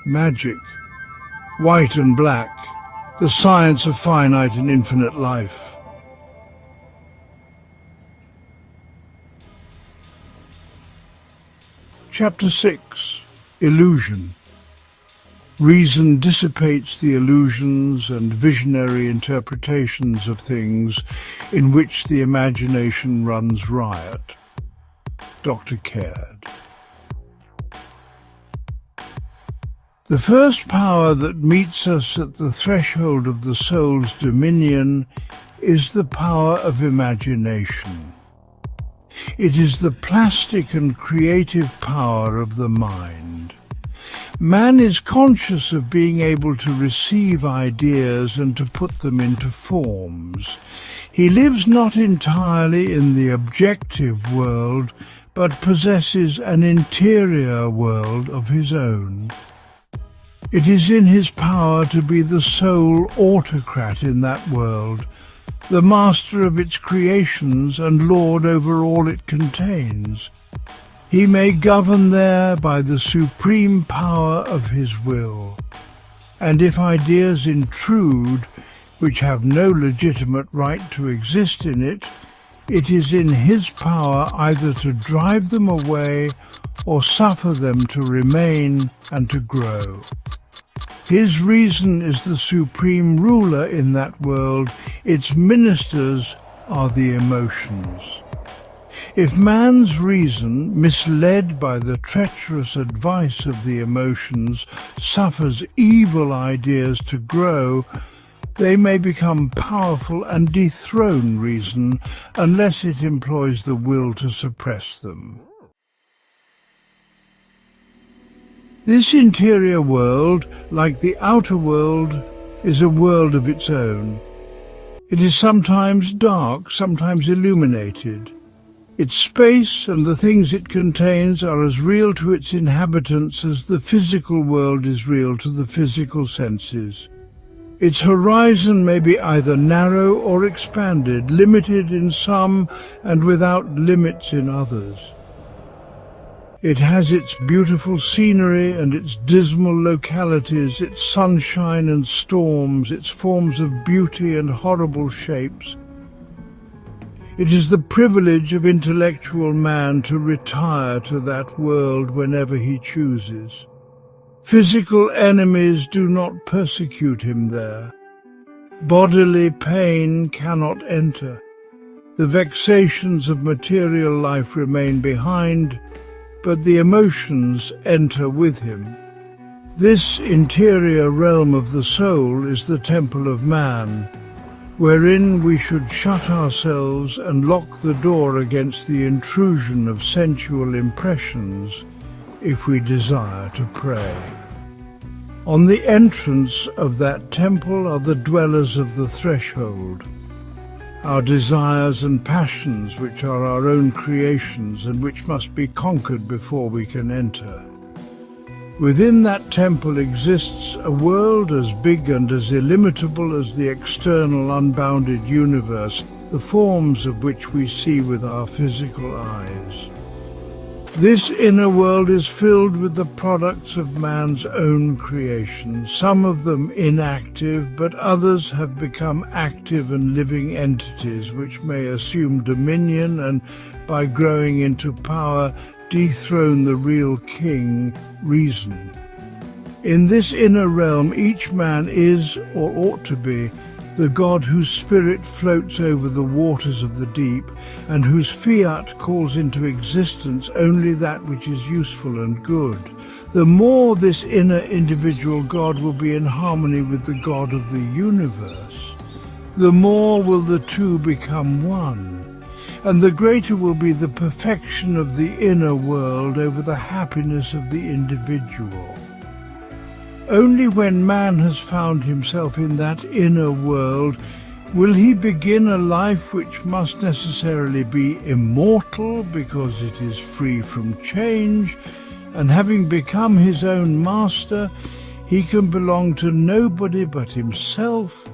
magic, white and black, the science of finite and infinite life. Chapter 6. Illusion. Reason dissipates the illusions and visionary interpretations of things in which the imagination runs riot. Dr. Caird. The first power that meets us at the threshold of the soul's dominion is the power of imagination. It is the plastic and creative power of the mind. Man is conscious of being able to receive ideas and to put them into forms. He lives not entirely in the objective world, but possesses an interior world of his own. It is in his power to be the sole autocrat in that world, the master of its creations and lord over all it contains. He may govern there by the supreme power of his will. And if ideas intrude, which have no legitimate right to exist in it, it is in his power either to drive them away or suffer them to remain and to grow. His reason is the supreme ruler in that world. Its ministers are the emotions. If man's reason, misled by the treacherous advice of the emotions, suffers evil ideas to grow, they may become powerful and dethrone reason unless it employs the will to suppress them. This interior world, like the outer world, is a world of its own. It is sometimes dark, sometimes illuminated. Its space and the things it contains are as real to its inhabitants as the physical world is real to the physical senses. Its horizon may be either narrow or expanded, limited in some and without limits in others. It has its beautiful scenery and its dismal localities, its sunshine and storms, its forms of beauty and horrible shapes. It is the privilege of intellectual man to retire to that world whenever he chooses. Physical enemies do not persecute him there. Bodily pain cannot enter. The vexations of material life remain behind, but the emotions enter with him. This interior realm of the soul is the temple of man, wherein we should shut ourselves and lock the door against the intrusion of sensual impressions if we desire to pray. On the entrance of that temple are the dwellers of the threshold, our desires and passions, which are our own creations and which must be conquered before we can enter. Within that temple exists a world as big and as illimitable as the external unbounded universe, the forms of which we see with our physical eyes. This inner world is filled with the products of man's own creation, some of them inactive, but others have become active and living entities which may assume dominion and, by growing into power, dethrone the real king, reason. In this inner realm, each man is, or ought to be, the God whose spirit floats over the waters of the deep, and whose fiat calls into existence only that which is useful and good. The more this inner individual God will be in harmony with the God of the universe, the more will the two become one, and the greater will be the perfection of the inner world over the happiness of the individual. Only when man has found himself in that inner world will he begin a life which must necessarily be immortal because it is free from change, and having become his own master, he can belong to nobody but himself,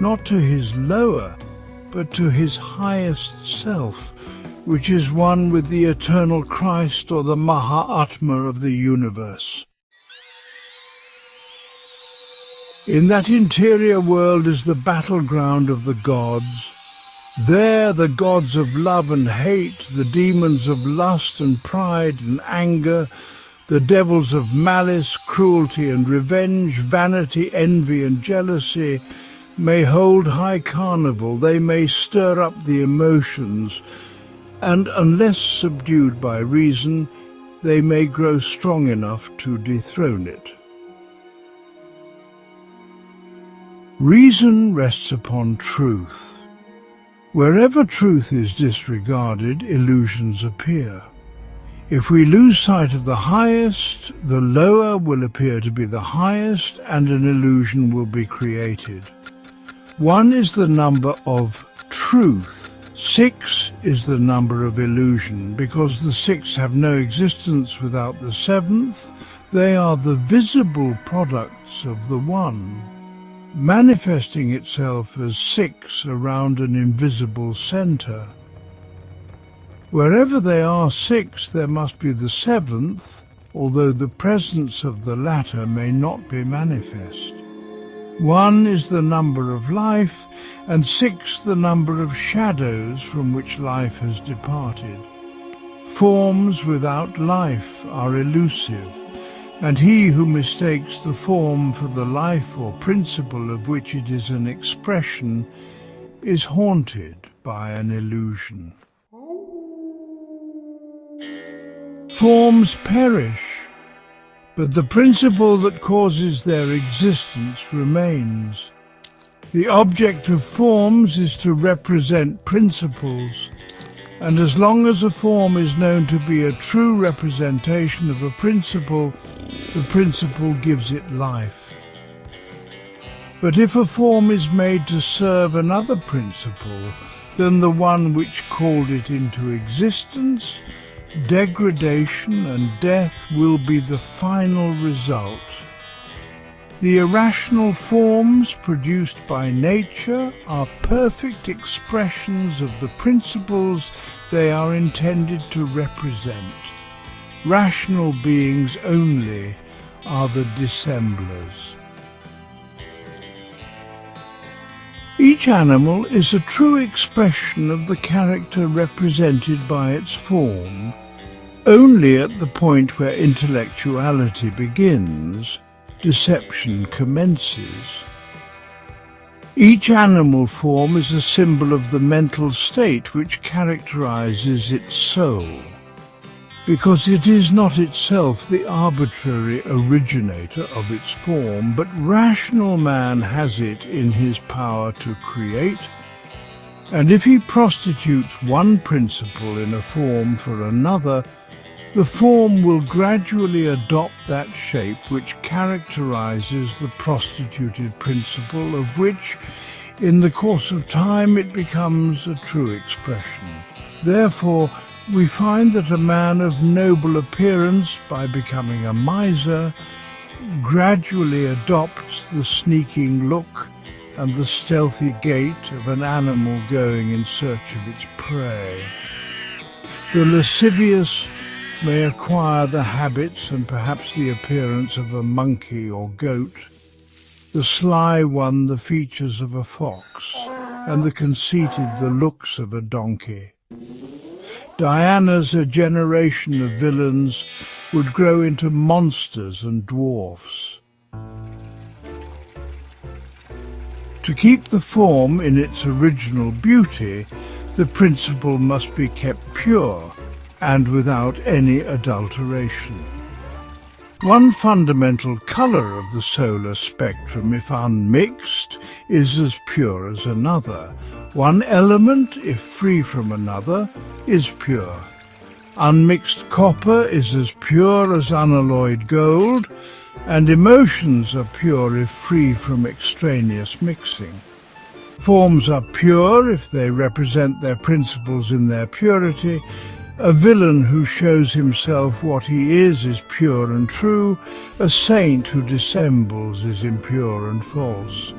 not to his lower, but to his highest self, which is one with the eternal Christ or the Mahatma of the universe. In that interior world is the battleground of the gods. There the gods of love and hate, the demons of lust and pride and anger, the devils of malice, cruelty and revenge, vanity, envy and jealousy, may hold high carnival. They may stir up the emotions, and unless subdued by reason, they may grow strong enough to dethrone it. Reason rests upon truth. Wherever truth is disregarded, illusions appear. If we lose sight of the highest, the lower will appear to be the highest, and an illusion will be created. 1 is the number of truth. 6 is the number of illusion. Because the 6 have no existence without the 7th, they are the visible products of the 1, manifesting itself as 6 around an invisible center. Wherever they are 6, there must be the 7th, although the presence of the latter may not be manifest. 1 is the number of life, and 6 the number of shadows from which life has departed. Forms without life are elusive, and he who mistakes the form for the life or principle of which it is an expression is haunted by an illusion. Forms perish, but the principle that causes their existence remains. The object of forms is to represent principles, and as long as a form is known to be a true representation of a principle, the principle gives it life. But if a form is made to serve another principle than the one which called it into existence, degradation and death will be the final result. The irrational forms produced by nature are perfect expressions of the principles they are intended to represent. Rational beings only are the dissemblers. Each animal is a true expression of the character represented by its form. Only at the point where intellectuality begins, deception commences. Each animal form is a symbol of the mental state which characterizes its soul, because it is not itself the arbitrary originator of its form, but rational man has it in his power to create, and if he prostitutes one principle in a form for another, the form will gradually adopt that shape which characterizes the prostituted principle, of which, in the course of time, it becomes a true expression. Therefore, we find that a man of noble appearance, by becoming a miser, gradually adopts the sneaking look and the stealthy gait of an animal going in search of its prey. The lascivious may acquire the habits and perhaps the appearance of a monkey or goat, the sly one the features of a fox, and the conceited the looks of a donkey. Dianas, a generation of villains, would grow into monsters and dwarfs. To keep the form in its original beauty, the principle must be kept pure and without any adulteration. One fundamental colour of the solar spectrum, if unmixed, is as pure as another. One element, if free from another, is pure. Unmixed copper is as pure as unalloyed gold, and emotions are pure if free from extraneous mixing. Forms are pure if they represent their principles in their purity. A villain who shows himself what he is pure and true. A saint who dissembles is impure and false.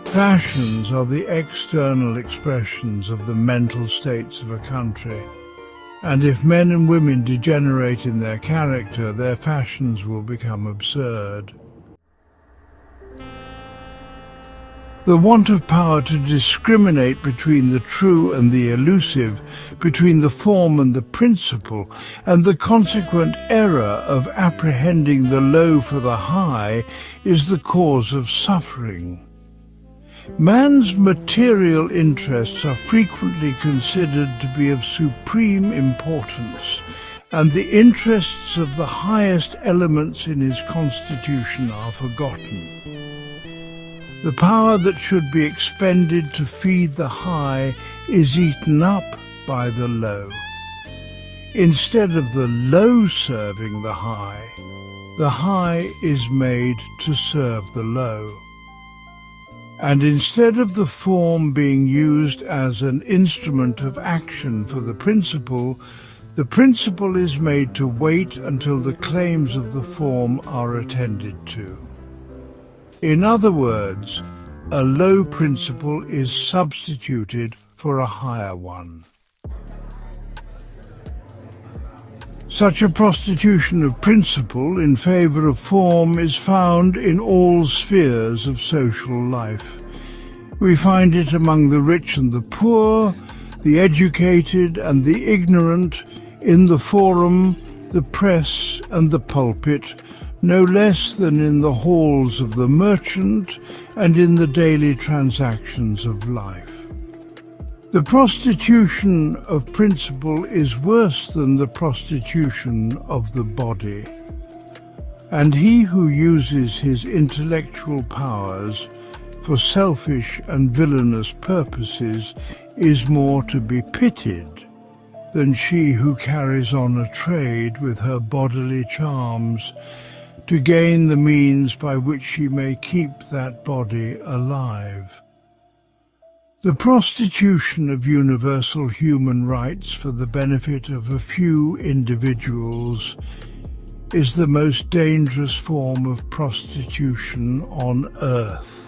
Fashions are the external expressions of the mental states of a country, and if men and women degenerate in their character, their fashions will become absurd. The want of power to discriminate between the true and the elusive, between the form and the principle, and the consequent error of apprehending the low for the high is the cause of suffering. Man's material interests are frequently considered to be of supreme importance, and the interests of the highest elements in his constitution are forgotten. The power that should be expended to feed the high is eaten up by the low. Instead of the low serving the high is made to serve the low. And instead of the form being used as an instrument of action for the principle is made to wait until the claims of the form are attended to. In other words, a low principle is substituted for a higher one. Such a prostitution of principle in favor of form is found in all spheres of social life. We find it among the rich and the poor, the educated and the ignorant, in the forum, the press and the pulpit, no less than in the halls of the merchant and in the daily transactions of life. The prostitution of principle is worse than the prostitution of the body, and he who uses his intellectual powers for selfish and villainous purposes is more to be pitied than she who carries on a trade with her bodily charms to gain the means by which she may keep that body alive. The prostitution of universal human rights for the benefit of a few individuals is the most dangerous form of prostitution on earth.